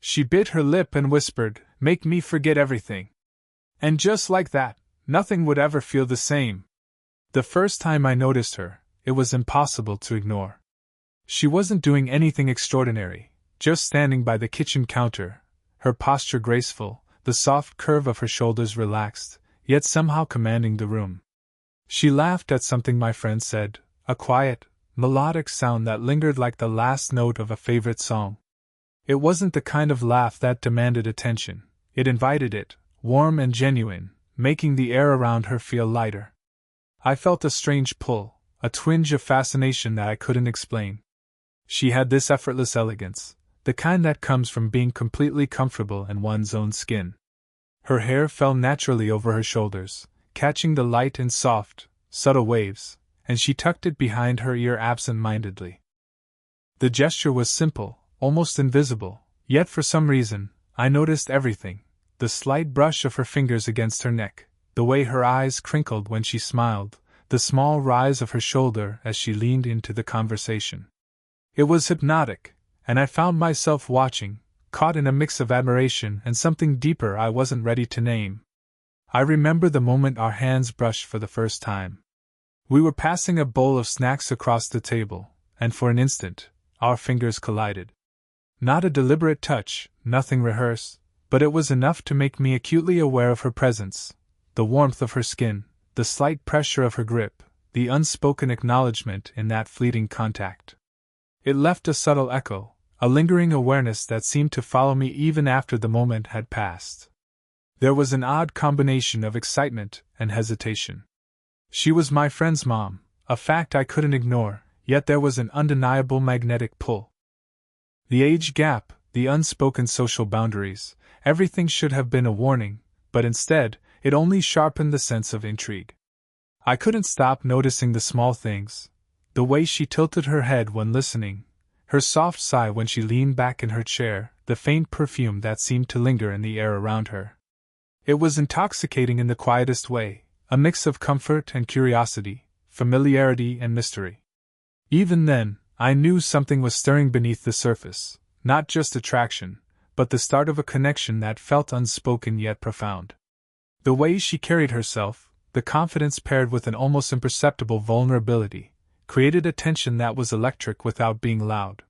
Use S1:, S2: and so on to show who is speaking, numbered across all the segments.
S1: She bit her lip and whispered, "Make me forget everything." And just like that, nothing would ever feel the same. The first time I noticed her, it was impossible to ignore. She wasn't doing anything extraordinary, just standing by the kitchen counter, her posture graceful, the soft curve of her shoulders relaxed, yet somehow commanding the room. She laughed at something my friend said, a quiet, melodic sound that lingered like the last note of a favorite song. It wasn't the kind of laugh that demanded attention, it invited it, warm and genuine, making the air around her feel lighter. I felt a strange pull, a twinge of fascination that I couldn't explain. She had this effortless elegance, the kind that comes from being completely comfortable in one's own skin. Her hair fell naturally over her shoulders, catching the light in soft, subtle waves, and she tucked it behind her ear absent-mindedly. The gesture was simple, almost invisible, yet for some reason, I noticed everything: the slight brush of her fingers against her neck, the way her eyes crinkled when she smiled, the small rise of her shoulder as she leaned into the conversation. It was hypnotic, and I found myself watching, caught in a mix of admiration and something deeper I wasn't ready to name. I remember the moment our hands brushed for the first time. We were passing a bowl of snacks across the table, and for an instant, our fingers collided. Not a deliberate touch, nothing rehearsed, but it was enough to make me acutely aware of her presence, the warmth of her skin, the slight pressure of her grip, the unspoken acknowledgement in that fleeting contact. It left a subtle echo, a lingering awareness that seemed to follow me even after the moment had passed. There was an odd combination of excitement and hesitation. She was my friend's mom, a fact I couldn't ignore, yet there was an undeniable magnetic pull. The age gap, the unspoken social boundaries, everything should have been a warning, but instead, it only sharpened the sense of intrigue. I couldn't stop noticing the small things: the way she tilted her head when listening, her soft sigh when she leaned back in her chair, the faint perfume that seemed to linger in the air around her. It was intoxicating in the quietest way, a mix of comfort and curiosity, familiarity and mystery. Even then, I knew something was stirring beneath the surface, not just attraction, but the start of a connection that felt unspoken yet profound. The way she carried herself, the confidence paired with an almost imperceptible vulnerability, created a tension that was electric without being loud.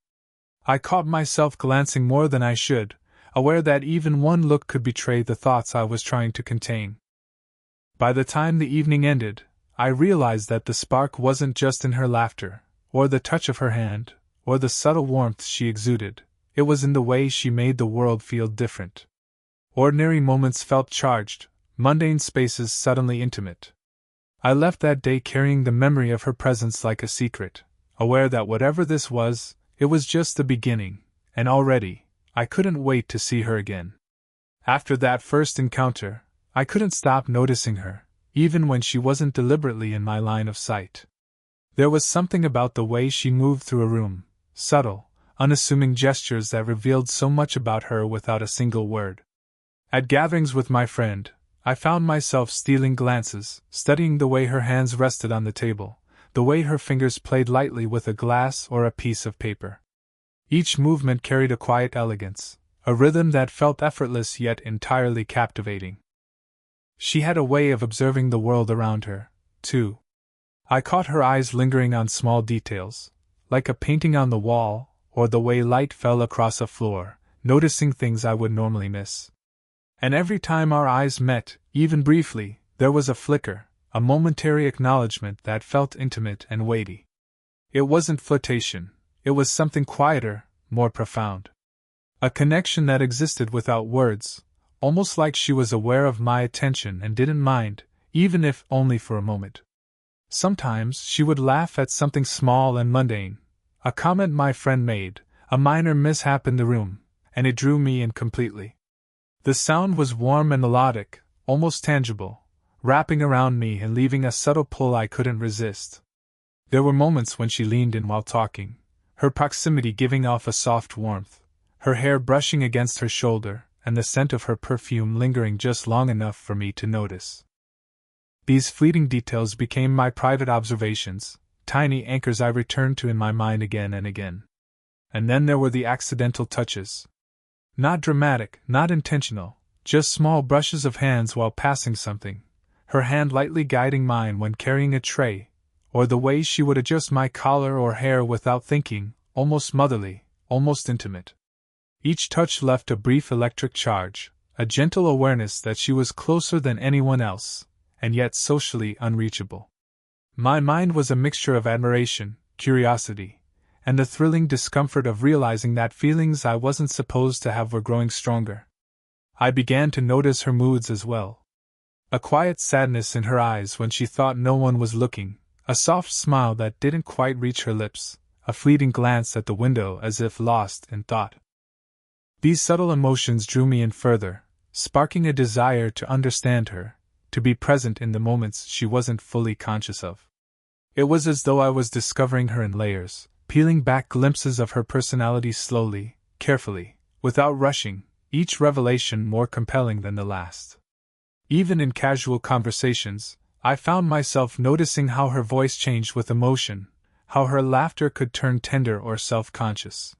S1: I caught myself glancing more than I should, aware that even one look could betray the thoughts I was trying to contain. By the time the evening ended, I realized that the spark wasn't just in her laughter, or the touch of her hand, or the subtle warmth she exuded. It was in the way she made the world feel different. Ordinary moments felt charged, mundane spaces suddenly intimate. I left that day carrying the memory of her presence like a secret, aware that whatever this was, it was just the beginning, and already, I couldn't wait to see her again. After that first encounter, I couldn't stop noticing her, even when she wasn't deliberately in my line of sight. There was something about the way she moved through a room, subtle, unassuming gestures that revealed so much about her without a single word. At gatherings with my friend, I found myself stealing glances, studying the way her hands rested on the table, the way her fingers played lightly with a glass or a piece of paper. Each movement carried a quiet elegance, a rhythm that felt effortless yet entirely captivating. She had a way of observing the world around her, too. I caught her eyes lingering on small details, like a painting on the wall, or the way light fell across a floor, noticing things I would normally miss. And every time our eyes met, even briefly, there was a flicker, a momentary acknowledgement that felt intimate and weighty. It wasn't flirtation, it was something quieter, more profound. A connection that existed without words, almost like she was aware of my attention and didn't mind, even if only for a moment. Sometimes she would laugh at something small and mundane, a comment my friend made, a minor mishap in the room, and it drew me in completely. The sound was warm and melodic, almost tangible, wrapping around me and leaving a subtle pull I couldn't resist. There were moments when she leaned in while talking, her proximity giving off a soft warmth, her hair brushing against her shoulder, and the scent of her perfume lingering just long enough for me to notice. These fleeting details became my private observations, tiny anchors I returned to in my mind again and again. And then there were the accidental touches. Not dramatic, not intentional, just small brushes of hands while passing something, her hand lightly guiding mine when carrying a tray, or the way she would adjust my collar or hair without thinking, almost motherly, almost intimate. Each touch left a brief electric charge, a gentle awareness that she was closer than anyone else, and yet socially unreachable. My mind was a mixture of admiration, curiosity, and the thrilling discomfort of realizing that feelings I wasn't supposed to have were growing stronger. I began to notice her moods as well. A quiet sadness in her eyes when she thought no one was looking, a soft smile that didn't quite reach her lips, a fleeting glance at the window as if lost in thought. These subtle emotions drew me in further, sparking a desire to understand her, to be present in the moments she wasn't fully conscious of. It was as though I was discovering her in layers, peeling back glimpses of her personality slowly, carefully, without rushing, each revelation more compelling than the last. Even in casual conversations, I found myself noticing how her voice changed with emotion, how her laughter could turn tender or self-conscious.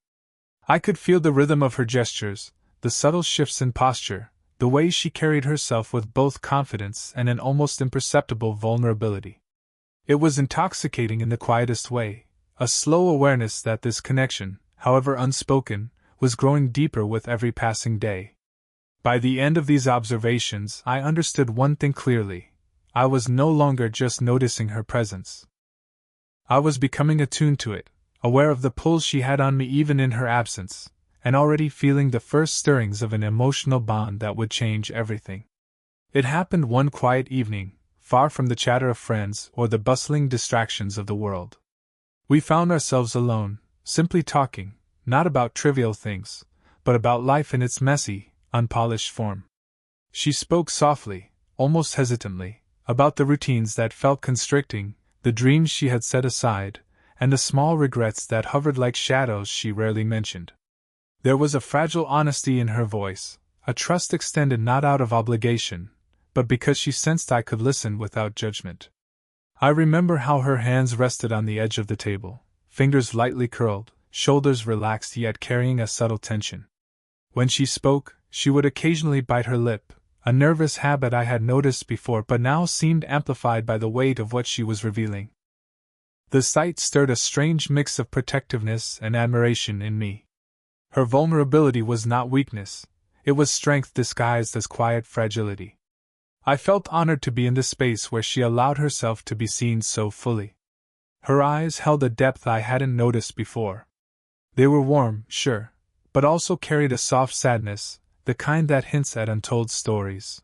S1: I could feel the rhythm of her gestures, the subtle shifts in posture, the way she carried herself with both confidence and an almost imperceptible vulnerability. It was intoxicating in the quietest way, a slow awareness that this connection, however unspoken, was growing deeper with every passing day. By the end of these observations, I understood one thing clearly. I was no longer just noticing her presence. I was becoming attuned to it, aware of the pull she had on me even in her absence, and already feeling the first stirrings of an emotional bond that would change everything. It happened one quiet evening, far from the chatter of friends or the bustling distractions of the world. We found ourselves alone, simply talking, not about trivial things, but about life in its messy, unpolished form. She spoke softly, almost hesitantly, about the routines that felt constricting, the dreams she had set aside, and the small regrets that hovered like shadows she rarely mentioned. There was a fragile honesty in her voice, a trust extended not out of obligation, but because she sensed I could listen without judgment. I remember how her hands rested on the edge of the table, fingers lightly curled, shoulders relaxed yet carrying a subtle tension. When she spoke, she would occasionally bite her lip, a nervous habit I had noticed before but now seemed amplified by the weight of what she was revealing. The sight stirred a strange mix of protectiveness and admiration in me. Her vulnerability was not weakness, it was strength disguised as quiet fragility. I felt honored to be in the space where she allowed herself to be seen so fully. Her eyes held a depth I hadn't noticed before. They were warm, sure, but also carried a soft sadness, the kind that hints at untold stories.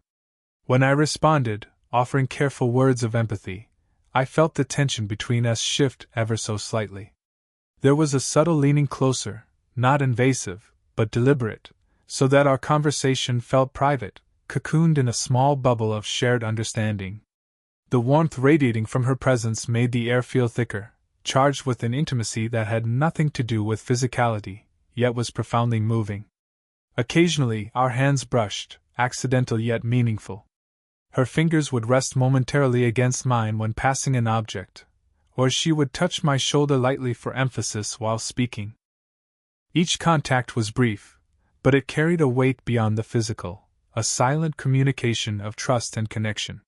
S1: When I responded, offering careful words of empathy, I felt the tension between us shift ever so slightly. There was a subtle leaning closer, not invasive, but deliberate, so that our conversation felt private, cocooned in a small bubble of shared understanding. The warmth radiating from her presence made the air feel thicker, charged with an intimacy that had nothing to do with physicality, yet was profoundly moving. Occasionally, our hands brushed, accidental yet meaningful. Her fingers would rest momentarily against mine when passing an object, or she would touch my shoulder lightly for emphasis while speaking. Each contact was brief, but it carried a weight beyond the physical, a silent communication of trust and connection.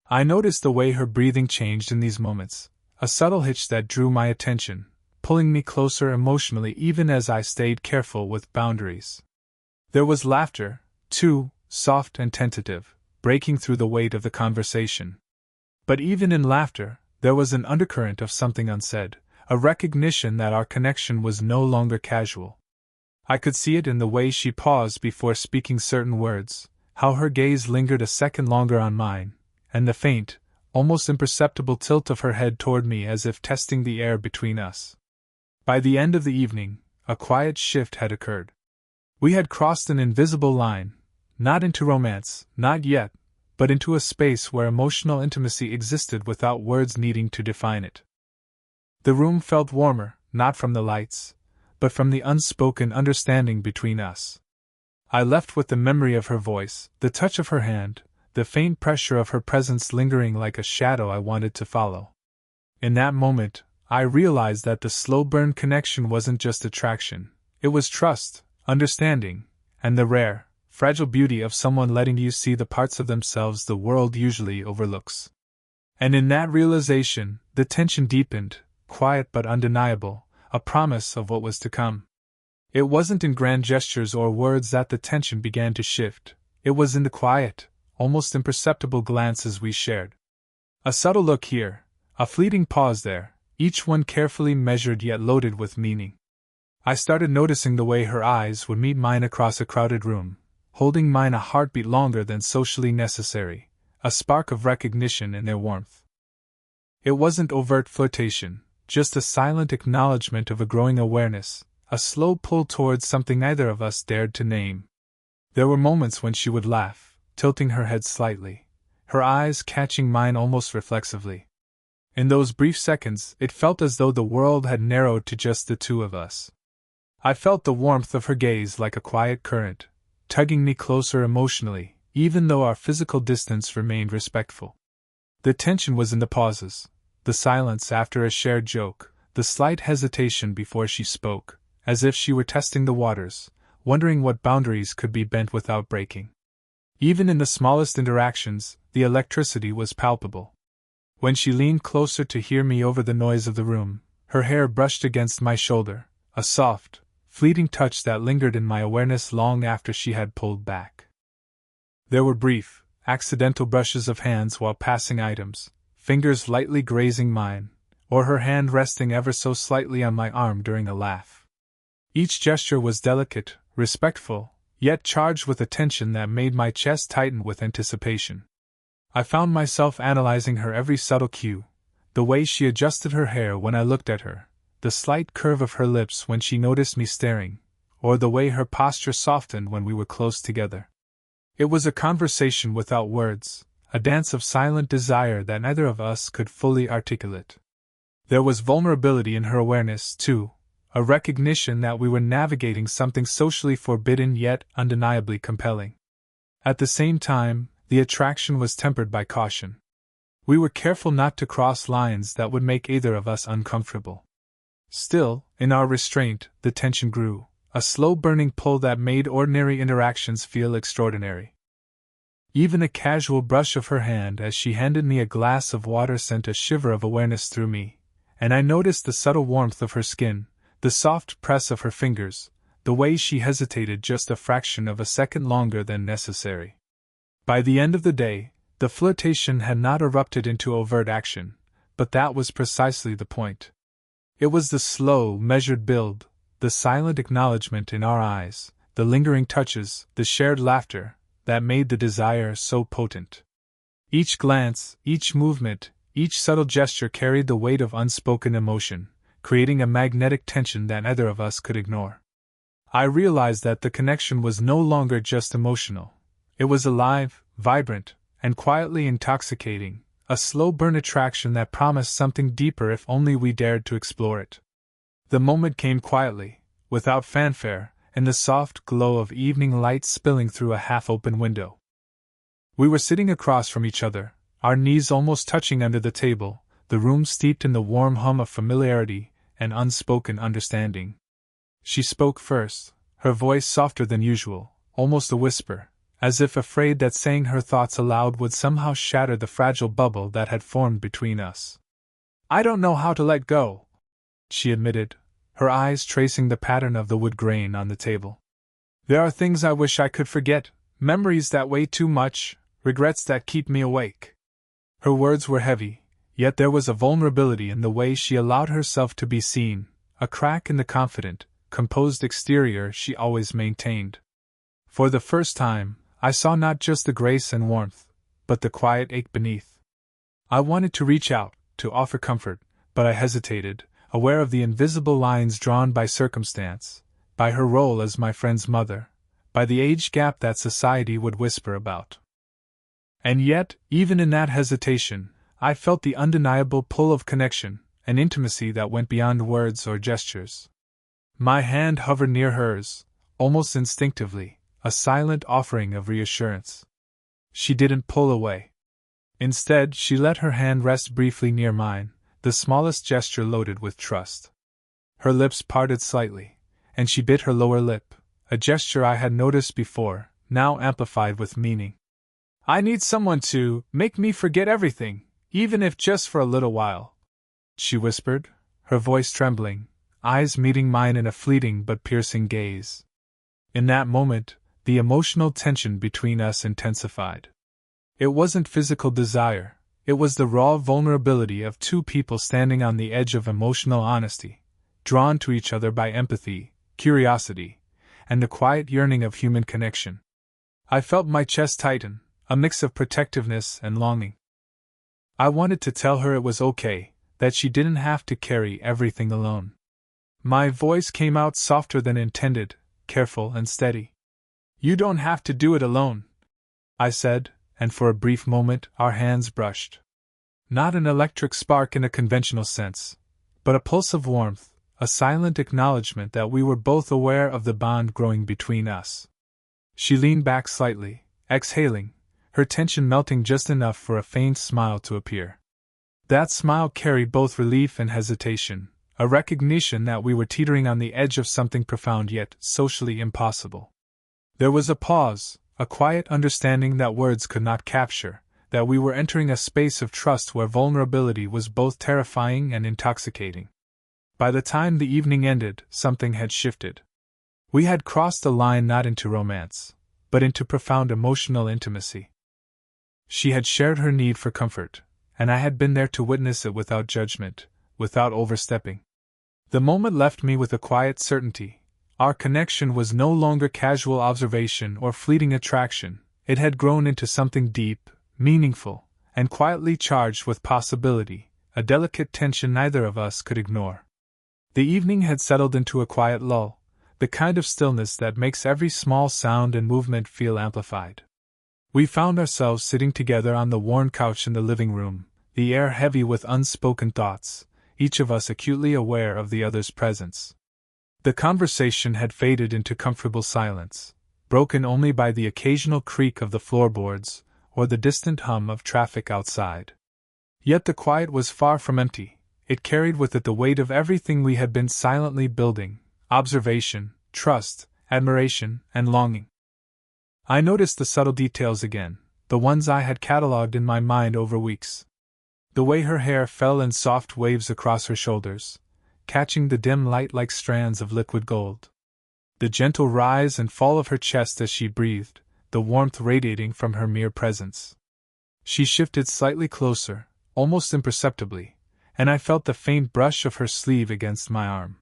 S1: I noticed the way her breathing changed in these moments, a subtle hitch that drew my attention, pulling me closer emotionally even as I stayed careful with boundaries. There was laughter, too, soft and tentative, breaking through the weight of the conversation. But even in laughter, there was an undercurrent of something unsaid, a recognition that our connection was no longer casual. I could see it in the way she paused before speaking certain words, how her gaze lingered a second longer on mine, and the faint, almost imperceptible tilt of her head toward me as if testing the air between us. By the end of the evening, a quiet shift had occurred. We had crossed an invisible line, not into romance, not yet, but into a space where emotional intimacy existed without words needing to define it. The room felt warmer, not from the lights, but from the unspoken understanding between us. I left with the memory of her voice, the touch of her hand, the faint pressure of her presence lingering like a shadow I wanted to follow. In that moment, I realized that the slow burn connection wasn't just attraction, it was trust, understanding, and the rare, fragile beauty of someone letting you see the parts of themselves the world usually overlooks. And in that realization, the tension deepened, quiet but undeniable, a promise of what was to come. It wasn't in grand gestures or words that the tension began to shift, it was in the quiet, almost imperceptible glances we shared. A subtle look here, a fleeting pause there, each one carefully measured yet loaded with meaning. I started noticing the way her eyes would meet mine across a crowded room, holding mine a heartbeat longer than socially necessary, a spark of recognition in their warmth. It wasn't overt flirtation, just a silent acknowledgement of a growing awareness, a slow pull towards something neither of us dared to name. There were moments when she would laugh, tilting her head slightly, her eyes catching mine almost reflexively. In those brief seconds, it felt as though the world had narrowed to just the two of us. I felt the warmth of her gaze like a quiet current, tugging me closer emotionally, even though our physical distance remained respectful. The tension was in the pauses, the silence after a shared joke, the slight hesitation before she spoke, as if she were testing the waters, wondering what boundaries could be bent without breaking. Even in the smallest interactions, the electricity was palpable. When she leaned closer to hear me over the noise of the room, her hair brushed against my shoulder, a soft, fleeting touch that lingered in my awareness long after she had pulled back. There were brief, accidental brushes of hands while passing items, fingers lightly grazing mine, or her hand resting ever so slightly on my arm during a laugh. Each gesture was delicate, respectful, yet charged with a tension that made my chest tighten with anticipation. I found myself analyzing her every subtle cue, the way she adjusted her hair when I looked at her, the slight curve of her lips when she noticed me staring, or the way her posture softened when we were close together. It was a conversation without words, a dance of silent desire that neither of us could fully articulate. There was vulnerability in her awareness, too, a recognition that we were navigating something socially forbidden yet undeniably compelling. At the same time, the attraction was tempered by caution. We were careful not to cross lines that would make either of us uncomfortable. Still, in our restraint, the tension grew, a slow burning pull that made ordinary interactions feel extraordinary. Even a casual brush of her hand as she handed me a glass of water sent a shiver of awareness through me, and I noticed the subtle warmth of her skin, the soft press of her fingers, the way she hesitated just a fraction of a second longer than necessary. By the end of the day, the flirtation had not erupted into overt action, but that was precisely the point. It was the slow, measured build, the silent acknowledgement in our eyes, the lingering touches, the shared laughter, that made the desire so potent. Each glance, each movement, each subtle gesture carried the weight of unspoken emotion, creating a magnetic tension that neither of us could ignore. I realized that the connection was no longer just emotional. It was alive, vibrant, and quietly intoxicating, a slow burn attraction that promised something deeper if only we dared to explore it. The moment came quietly, without fanfare, in the soft glow of evening light spilling through a half-open window. We were sitting across from each other, our knees almost touching under the table, the room steeped in the warm hum of familiarity and unspoken understanding. She spoke first, her voice softer than usual, almost a whisper, as if afraid that saying her thoughts aloud would somehow shatter the fragile bubble that had formed between us. "I don't know how to let go," she admitted, her eyes tracing the pattern of the wood grain on the table. "There are things I wish I could forget, memories that weigh too much, regrets that keep me awake." Her words were heavy, yet there was a vulnerability in the way she allowed herself to be seen, a crack in the confident, composed exterior she always maintained. For the first time, I saw not just the grace and warmth, but the quiet ache beneath. I wanted to reach out, to offer comfort, but I hesitated, aware of the invisible lines drawn by circumstance, by her role as my friend's mother, by the age gap that society would whisper about. And yet, even in that hesitation, I felt the undeniable pull of connection, an intimacy that went beyond words or gestures. My hand hovered near hers, almost instinctively, a silent offering of reassurance. She didn't pull away. Instead, she let her hand rest briefly near mine, the smallest gesture loaded with trust. Her lips parted slightly, and she bit her lower lip, a gesture I had noticed before, now amplified with meaning. "I need someone to make me forget everything, even if just for a little while," she whispered, her voice trembling, eyes meeting mine in a fleeting but piercing gaze. In that moment, the emotional tension between us intensified. It wasn't physical desire, it was the raw vulnerability of two people standing on the edge of emotional honesty, drawn to each other by empathy, curiosity, and the quiet yearning of human connection. I felt my chest tighten, a mix of protectiveness and longing. I wanted to tell her it was okay, that she didn't have to carry everything alone. My voice came out softer than intended, careful and steady. "You don't have to do it alone," I said, and for a brief moment our hands brushed. Not an electric spark in a conventional sense, but a pulse of warmth, a silent acknowledgement that we were both aware of the bond growing between us. She leaned back slightly, exhaling, her tension melting just enough for a faint smile to appear. That smile carried both relief and hesitation, a recognition that we were teetering on the edge of something profound yet socially impossible. There was a pause, a quiet understanding that words could not capture, that we were entering a space of trust where vulnerability was both terrifying and intoxicating. By the time the evening ended, something had shifted. We had crossed a line not into romance, but into profound emotional intimacy. She had shared her need for comfort, and I had been there to witness it without judgment, without overstepping. The moment left me with a quiet certainty. Our connection was no longer casual observation or fleeting attraction, it had grown into something deep, meaningful, and quietly charged with possibility, a delicate tension neither of us could ignore. The evening had settled into a quiet lull, the kind of stillness that makes every small sound and movement feel amplified. We found ourselves sitting together on the worn couch in the living room, the air heavy with unspoken thoughts, each of us acutely aware of the other's presence. The conversation had faded into comfortable silence, broken only by the occasional creak of the floorboards or the distant hum of traffic outside. Yet the quiet was far from empty, it carried with it the weight of everything we had been silently building: observation, trust, admiration, and longing. I noticed the subtle details again, the ones I had catalogued in my mind over weeks. The way her hair fell in soft waves across her shoulders, catching the dim light like strands of liquid gold. The gentle rise and fall of her chest as she breathed, the warmth radiating from her mere presence. She shifted slightly closer, almost imperceptibly, and I felt the faint brush of her sleeve against my arm.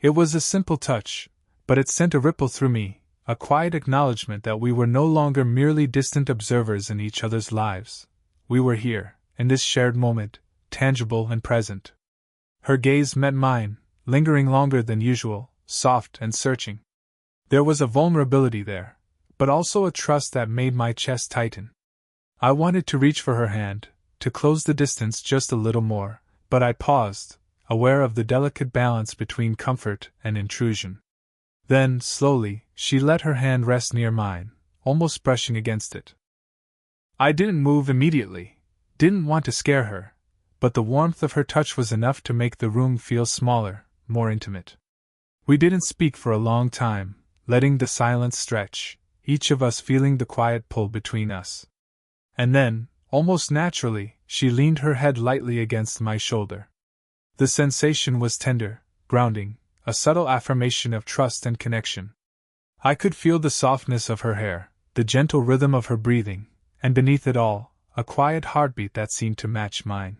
S1: It was a simple touch, but it sent a ripple through me, a quiet acknowledgement that we were no longer merely distant observers in each other's lives. We were here, in this shared moment, tangible and present. Her gaze met mine, lingering longer than usual, soft and searching. There was a vulnerability there, but also a trust that made my chest tighten. I wanted to reach for her hand, to close the distance just a little more, but I paused, aware of the delicate balance between comfort and intrusion. Then, slowly, she let her hand rest near mine, almost brushing against it. I didn't move immediately, didn't want to scare her, but the warmth of her touch was enough to make the room feel smaller, more intimate. We didn't speak for a long time, letting the silence stretch, each of us feeling the quiet pull between us. And then, almost naturally, she leaned her head lightly against my shoulder. The sensation was tender, grounding, a subtle affirmation of trust and connection. I could feel the softness of her hair, the gentle rhythm of her breathing, and beneath it all, a quiet heartbeat that seemed to match mine.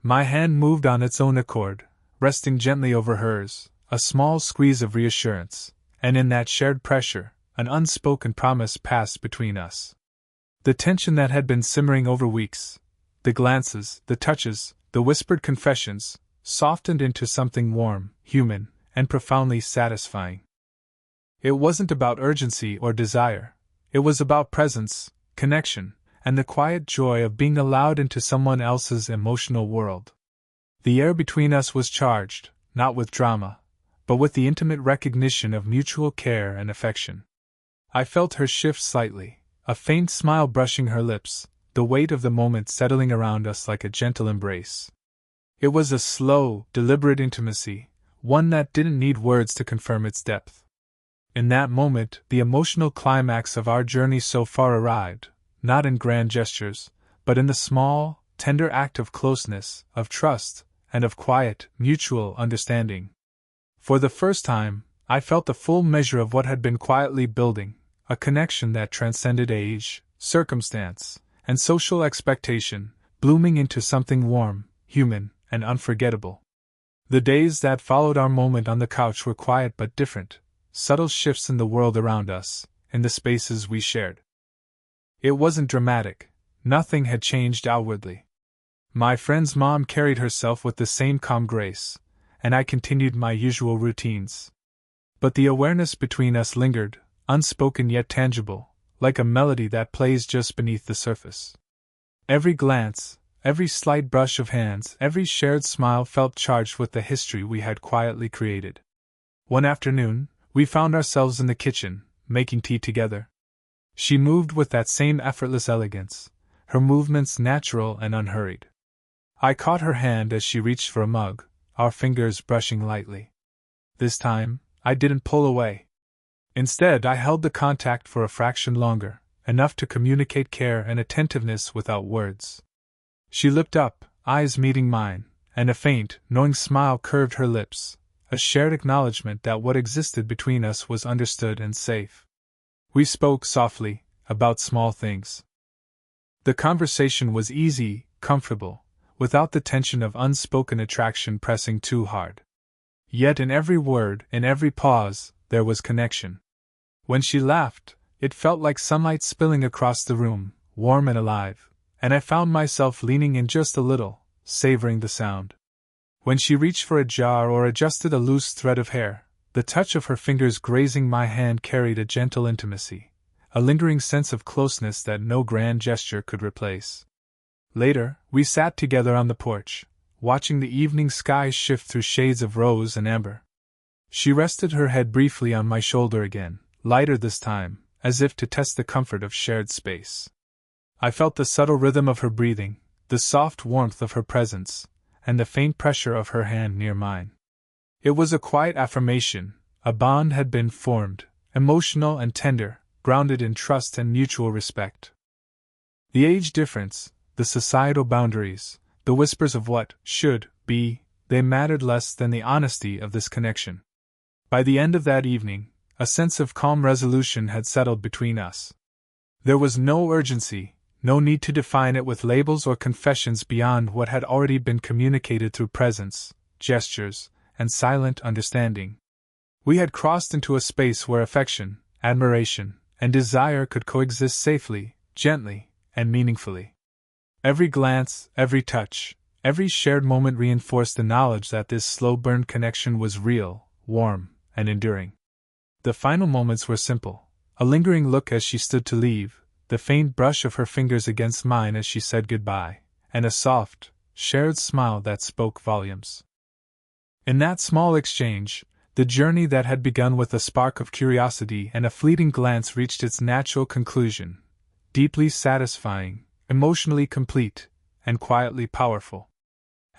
S1: My hand moved on its own accord, resting gently over hers, a small squeeze of reassurance, and in that shared pressure, an unspoken promise passed between us. The tension that had been simmering over weeks, the glances, the touches, the whispered confessions, softened into something warm, human, and profoundly satisfying. It wasn't about urgency or desire, it was about presence, connection, and the quiet joy of being allowed into someone else's emotional world. The air between us was charged, not with drama, but with the intimate recognition of mutual care and affection. I felt her shift slightly, a faint smile brushing her lips, the weight of the moment settling around us like a gentle embrace. It was a slow, deliberate intimacy, one that didn't need words to confirm its depth. In that moment, the emotional climax of our journey so far arrived, not in grand gestures, but in the small, tender act of closeness, of trust, and of quiet, mutual understanding. For the first time, I felt the full measure of what had been quietly building, a connection that transcended age, circumstance, and social expectation, blooming into something warm, human, and unforgettable. The days that followed our moment on the couch were quiet but different, subtle shifts in the world around us, in the spaces we shared. It wasn't dramatic, nothing had changed outwardly. My friend's mom carried herself with the same calm grace, and I continued my usual routines. But the awareness between us lingered, unspoken yet tangible, like a melody that plays just beneath the surface. Every glance, every slight brush of hands, every shared smile felt charged with the history we had quietly created. One afternoon, we found ourselves in the kitchen, making tea together. She moved with that same effortless elegance, her movements natural and unhurried. I caught her hand as she reached for a mug, our fingers brushing lightly. This time, I didn't pull away. Instead, I held the contact for a fraction longer, enough to communicate care and attentiveness without words. She looked up, eyes meeting mine, and a faint, knowing smile curved her lips, a shared acknowledgement that what existed between us was understood and safe. We spoke softly, about small things. The conversation was easy, comfortable, without the tension of unspoken attraction pressing too hard. Yet in every word, in every pause, there was connection. When she laughed, it felt like sunlight spilling across the room, warm and alive, and I found myself leaning in just a little, savoring the sound. When she reached for a jar or adjusted a loose thread of hair, the touch of her fingers grazing my hand carried a gentle intimacy, a lingering sense of closeness that no grand gesture could replace. Later, we sat together on the porch, watching the evening sky shift through shades of rose and amber. She rested her head briefly on my shoulder again, lighter this time, as if to test the comfort of shared space. I felt the subtle rhythm of her breathing, the soft warmth of her presence, and the faint pressure of her hand near mine. It was a quiet affirmation, a bond had been formed, emotional and tender, grounded in trust and mutual respect. The age difference, the societal boundaries, the whispers of what should be, they mattered less than the honesty of this connection. By the end of that evening, a sense of calm resolution had settled between us. There was no urgency, no need to define it with labels or confessions beyond what had already been communicated through presence, gestures, and silent understanding. We had crossed into a space where affection, admiration, and desire could coexist safely, gently, and meaningfully. Every glance, every touch, every shared moment reinforced the knowledge that this slow-burn connection was real, warm, and enduring. The final moments were simple, a lingering look as she stood to leave, the faint brush of her fingers against mine as she said goodbye, and a soft, shared smile that spoke volumes. In that small exchange, the journey that had begun with a spark of curiosity and a fleeting glance reached its natural conclusion, deeply satisfying, emotionally complete, and quietly powerful.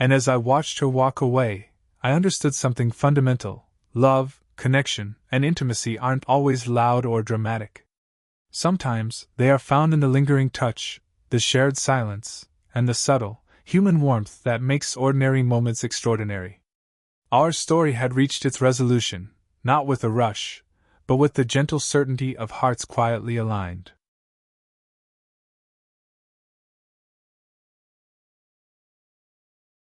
S1: And as I watched her walk away, I understood something fundamental: love, connection, and intimacy aren't always loud or dramatic. Sometimes, they are found in the lingering touch, the shared silence, and the subtle, human warmth that makes ordinary moments extraordinary. Our story had reached its resolution, not with a rush, but with the gentle certainty of hearts quietly aligned.